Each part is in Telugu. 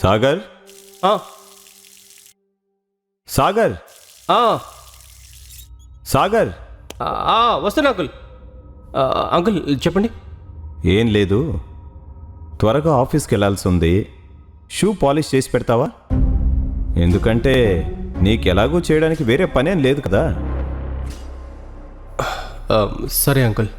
సాగర్ సాగర్ సాగర్ వస్తున్నా అంకుల్. అంకుల్ చెప్పండి. ఏం లేదు, త్వరగా ఆఫీస్కి వెళ్ళాల్సి ఉంది. షూ పాలిష్ చేసి పెడతావా? ఎందుకంటే నీకెలాగూ చేయడానికి వేరే పనేం లేదు కదా. సరే అంకుల్.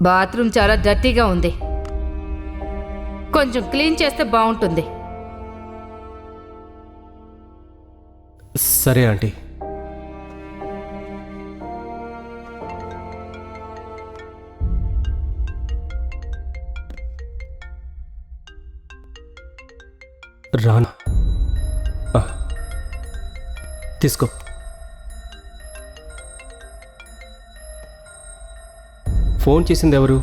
బాత్రూమ్ చాలా డర్టీగా ఉంది, కొంచెం క్లీన్ చేస్తే బాగుంటుంది. సరే ఆంటీ. రానా తీసుకో. ఫోన్ చేసింది ఎవరు?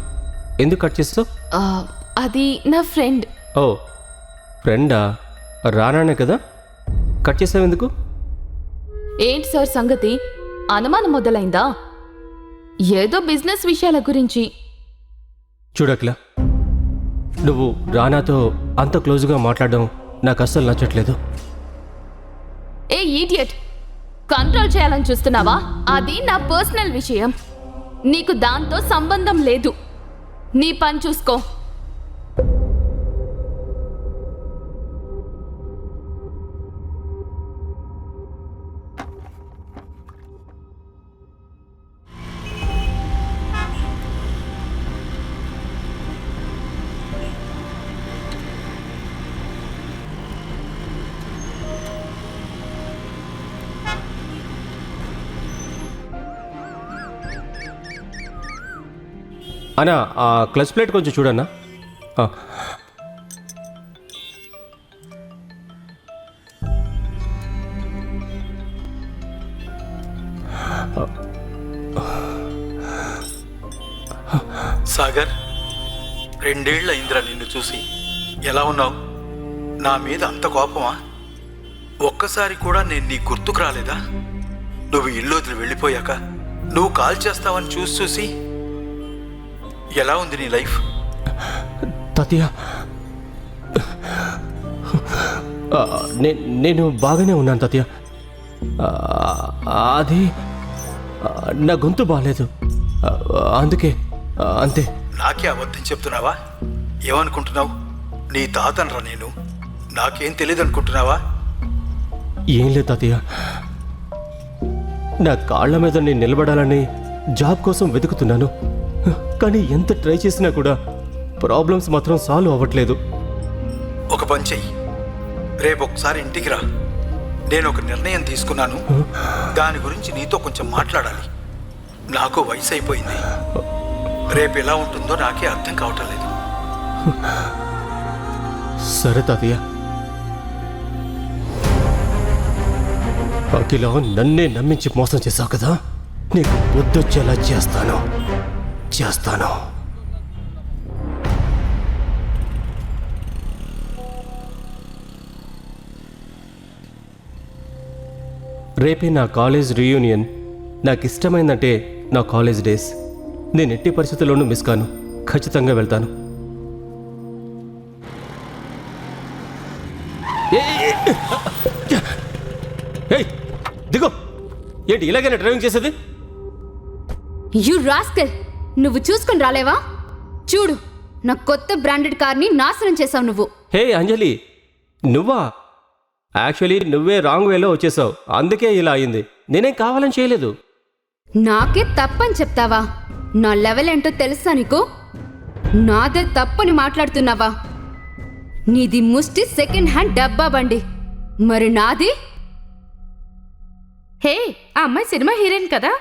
ఎందుకు కట్ చేస్తావు? అది నా ఫ్రెండ్. ఓ ఫ్రెండా? రానానే కదా, కట్ చేసావు ఎందుకు? ఏంటి సార్ సంగతి? అనుమానం మొదలైందా? ఏదో బిజినెస్ విషయాల గురించి. చూడక్లా, నువ్వు రానాతో అంత క్లోజ్గా మాట్లాడడం నాకు అస్సలు నచ్చట్లేదు. ఏ ఈడియట్, కంట్రోల్ చేయాలని చూస్తున్నావా? అది నా పర్సనల్ విషయం, నీకు దాంతో సంబంధం లేదు. నీ పని చూసుకో. అన్నా, ఆ క్లచ్ ప్లేట్ కొంచెం చూడన్నా. సాగర్, 2 ఏళ్ళు అయిందిరా నిన్ను చూసి. ఎలా ఉన్నావు? నా మీద అంత కోపమా? ఒక్కసారి కూడా నేను నీ గుర్తుకు రాలేదా? నువ్వు ఇల్లు వదిలి వెళ్ళిపోయాక నువ్వు కాల్ చేస్తావని చూసి ఎలా ఉంది నీ లైఫ్? తాతయ్య, నేను బాగానే ఉన్నాను తాతయ్య. అది నా గొంతు బాగాలేదు, అందుకే. అంతే. నాకే అబద్ధం చెప్తున్నావా? ఏమనుకుంటున్నావు? నీ తాతనరా నేను, నాకేం తెలియదు అనుకుంటున్నావా? ఏం లేదు తాతయ్య, నా కాళ్ళ మీద నేను నిలబడాలని జాబ్ కోసం వెతుకుతున్నాను. కానీ ఎంత ట్రై చేసినా కూడా ప్రాబ్లమ్స్ మాత్రం సాల్వ్ అవ్వట్లేదు. ఒక పని చెయ్యి, రేపు ఒకసారి ఇంటికి రా. నేను ఒక నిర్ణయం తీసుకున్నాను, దాని గురించి నీతో కొంచెం మాట్లాడాలి. నాకు వయసు అయిపోయింది, రేపు ఎలా ఉంటుందో నాకే అర్థం కావటం లేదు. సరే తాతయ్య. అఖిల, నన్నే నమ్మించి మోసం చేశావు కదా, నీకు బుద్ధొచ్చేలా చేస్తాను. రేపే నా కాలేజ్ రీయూనియన్. నాకు ఇష్టమైందంటే నా కాలేజ్ డేస్. నేను ఎట్టి పరిస్థితుల్లోనూ మిస్ కాను, ఖచ్చితంగా వెళ్తాను. దిగో. ఏంటి ఇలాగైనా డ్రైవింగ్ చేసేది? యు రాస్కల్, నువ్వు చూసుకొని రాలేవా? చూడు, నా కొత్త బ్రాండెడ్ కార్ని నాశనం చేసావు నువ్వు. హే అంజలి, నువ్వా? యాక్చువల్లీ నువ్వే రాంగ్ వేలో వచ్చేసావు, అందుకే ఇలా అయింది. నేనేం కావాలని చేయలేదు. నాకే తప్పని చెప్తావా? నా లెవెల్ ఏంటో తెలుసా నీకు? నాదే తప్పని మాట్లాడుతున్నావా? నీది ముష్టి సెకండ్ హ్యాండ్ డబ్బా బండి, మరి నాది? హే, ఆ అమ్మాయి సినిమా హీరోయిన్ కదా?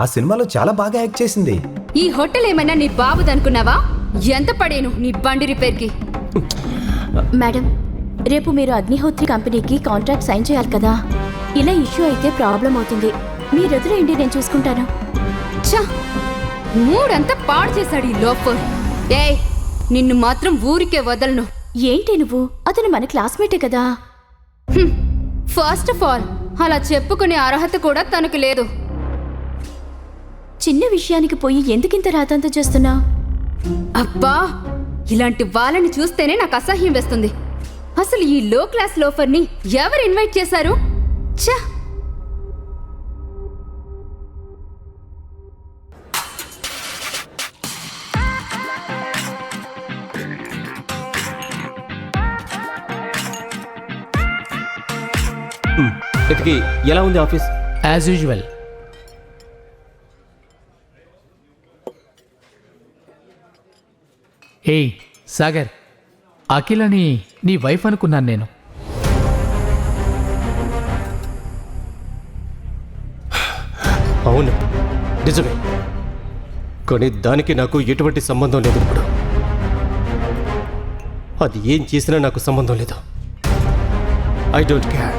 ఆ సినిమాలో చాలా బాగా యాక్ట్ చేసింది. ఈ హోటల్ ఏమైనా నీ బాబుదనుకున్నావా? ఎంత పడేను నీ బండి రిపేర్కి? మేడం, రేపు మీరు అగ్నిహోత్రి కంపెనీకి కాంట్రాక్ట్ సైన్ చేయాలి కదా. ఇలా ఇష్యూ అయితే ప్రాబ్లం అవుతుంది. మీరు ఎదురేంటి, నేను చూసుకుంటాను. ఛ, మూడంతా పాడు చేశాడు ఈ లోఫర్. ఏయ్, నిన్ను మాత్రం ఊరికే వదలను. ఏంటి నువ్వు? అతను మన క్లాస్మేటే కదా. ఫస్ట్ ఆఫ్ ఆల్ అలా చెప్పుకునే అర్హత కూడా తనకు లేదు. చిన్న విషయానికి పోయి ఎందుకింత రాతంతా చేస్తున్నావు? అబ్బా, ఇలాంటి వాళ్ళని చూస్తేనే నాకు అసహ్యం వేస్తుంది. అసలు ఈ లో క్లాస్ లోఫర్ని ఎవరు ఇన్వైట్ చేశారు? ఛ! ఇతకి ఎలా ఉంది ఆఫీస్? As usual. ఏయ్ సాగర్, అఖిలని నీ వైఫ్ అనుకున్నాను నేను. అవును, నిజమే. కానీ దానికి నాకు ఎటువంటి సంబంధం లేదు. ఇప్పుడు అది ఏం చేసినా నాకు సంబంధం లేదు. I don't care.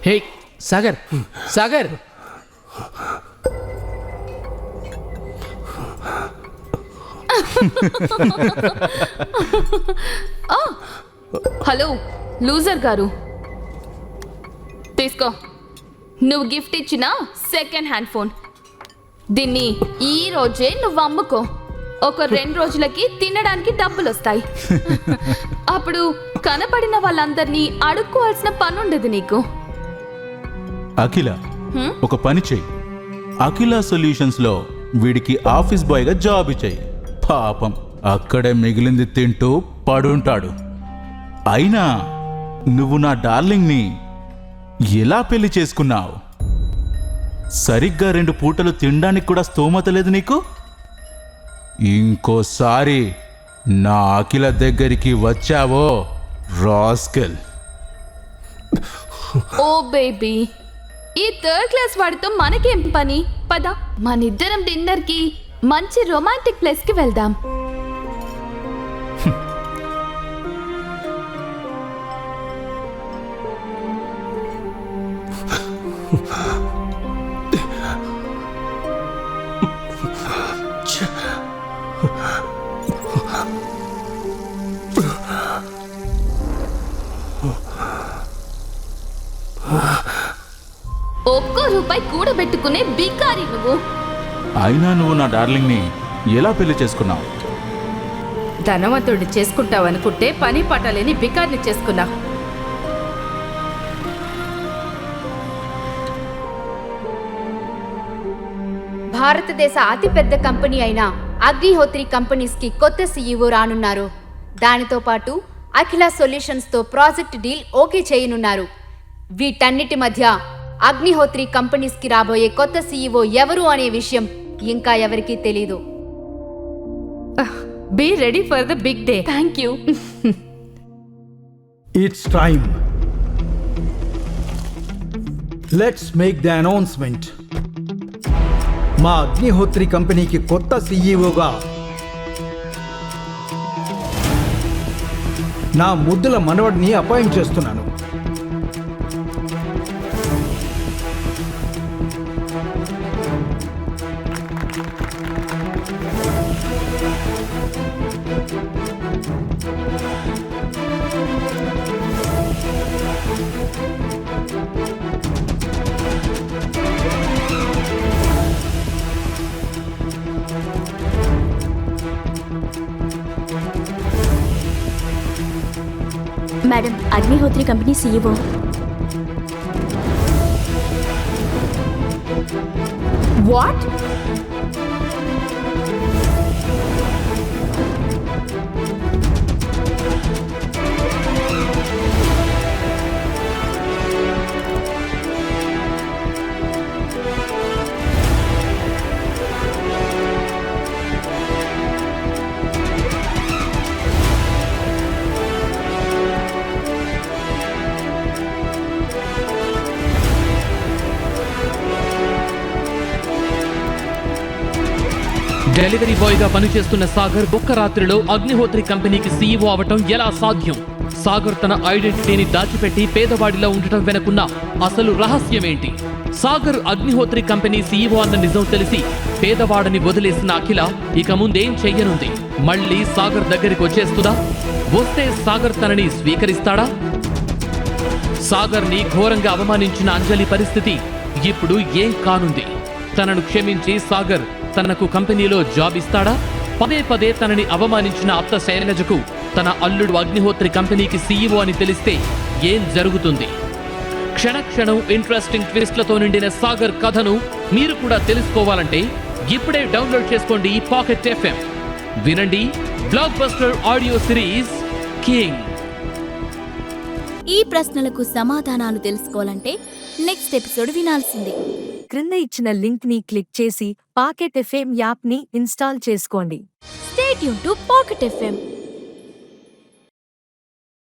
Hey Sagar, Sagar, hello loser గారు, తీసుకో. నువ్వు గిఫ్ట్ ఇచ్చిన సెకండ్ హ్యాండ్ ఫోన్. దీన్ని ఈ రోజే నువ్వు అమ్ముకో. ఒక 2 రోజులకి తినడానికి డబ్బులు వస్తాయి. అప్పుడు కనపడిన వాళ్ళందరినీ అడుక్కోవాల్సిన పని ఉండదు నీకు. అఖిల, ఒక పని చెయ్యి. అఖిల సొల్యూషన్స్ లో వీడికి ఆఫీస్ బాయ్ గా జాబ్ ఇచ్చాయి. పాపం అక్కడే మిగిలింది తింటూ పడుంటాడు. అయినా నువ్వు నా డార్లింగ్ ని ఎలా పెళ్లి చేసుకున్నావు? సరిగ్గా 2 పూటలు తినడానికి కూడా స్తోమత లేదు నీకు. ఇంకోసారి నా అఖిల దగ్గరికి వచ్చావో రాస్కెల్. ఓ బేబీ, ఈ 3rd క్లాస్ వాడితో మనకేం పని? పద, మనిద్దరం డిన్నర్ కి మంచి రొమాంటిక్ ప్లేస్ కి వెళ్దాం. ఒక్క రూపాయి కూడబెట్టుకునే బికారి నువ్వు. అయినా నువ్వు నా డార్లింగ్ ని ఎలా పెళ్లి చేసుకున్నావు? ధనవంతుడు చేసుకుంటావనుకుంటే పని పట్టలేని బికార్ని చేసుకున్నావు. భారతదేశ అతిపెద్ద కంపెనీ అయిన అగ్నిహోత్రి కంపెనీస్కి కొత్త సీఈఓ రానున్నారు. దానితో పాటు అఖిల సొల్యూషన్స్తో ప్రాజెక్ట్ డీల్ ఓకే చేయనున్నారు. వీటన్నిటి మధ్య అగ్నిహోత్రి కంపెనీస్కి రాబోయే కొత్త సీఈఓ ఎవరు అనే విషయం ఇంకా ఎవరికీ తెలీదు. Be ready for the big day. Thank you. It's time. Let's make the announcement. మా అగ్నిహోత్రి కంపెనీకి కొత్త సీఈఓగా నా ముద్దుల మనవడిని అపాయింట్ చేస్తున్నాను. Madam, Agnihotri company CEO. What? Delivery boy గా పనిచేస్తున్న సాగర్ ఒక్క రాత్రిలో అగ్నిహోత్రి కంపెనీకి సీఈఓ అవటం ఎలా సాధ్యం? సాగర్ తన ఐడెంటిటీని దాచిపెట్టి పేదవాడిలా ఉండటం వెనుకున్న అసలు రహస్యమేంటి? సాగర్ అగ్నిహోత్రి కంపెనీ సీఈఓ అన్న నిజం తెలిసి పేదవాడిని వదిలేసిన అఖిల ఇక ముందేం చెయ్యనుంది? మళ్ళీ సాగర్ దగ్గరికి వచ్చేస్తుందా? వస్తే సాగర్ తనని స్వీకరిస్తాడా? సాగర్ ని ఘోరంగా అవమానించిన అంజలి పరిస్థితి ఇప్పుడు ఏం కానుంది? తనను క్షమించి సాగర్ తనకు కంపెనీలో జాబ్ ఇస్తాడా? పదే పదే తనని అవమానించిన అత్త శైలజకు తన అల్లుడు అగ్నిహోత్రి కంపెనీకి సీఈఓ అని తెలిస్తే ఏం జరుగుతుంది? క్షణక్షణం ఇంట్రెస్టింగ్ ట్విస్ట్లతో నిండిన సాగర్ కథను మీరు కూడా తెలుసుకోవాలంటే ఇప్పుడే డౌన్లోడ్ చేసుకోండి పాకెట్ ఎఫ్ఎం. వినండి block buster audio series king. ఈ ప్రశ్నలకు సమాధానాలు తెలుసుకోవాలంటే నెక్స్ట్ ఎపిసోడ్ వినాల్సిందే. క్రింద ఇచ్చిన లింక్ ని క్లిక్ చేసి పాకెట్ ఎఫ్ఎం యాప్ ని ఇన్స్టాల్ చేసుకోండి. Stay tune to pocket FM.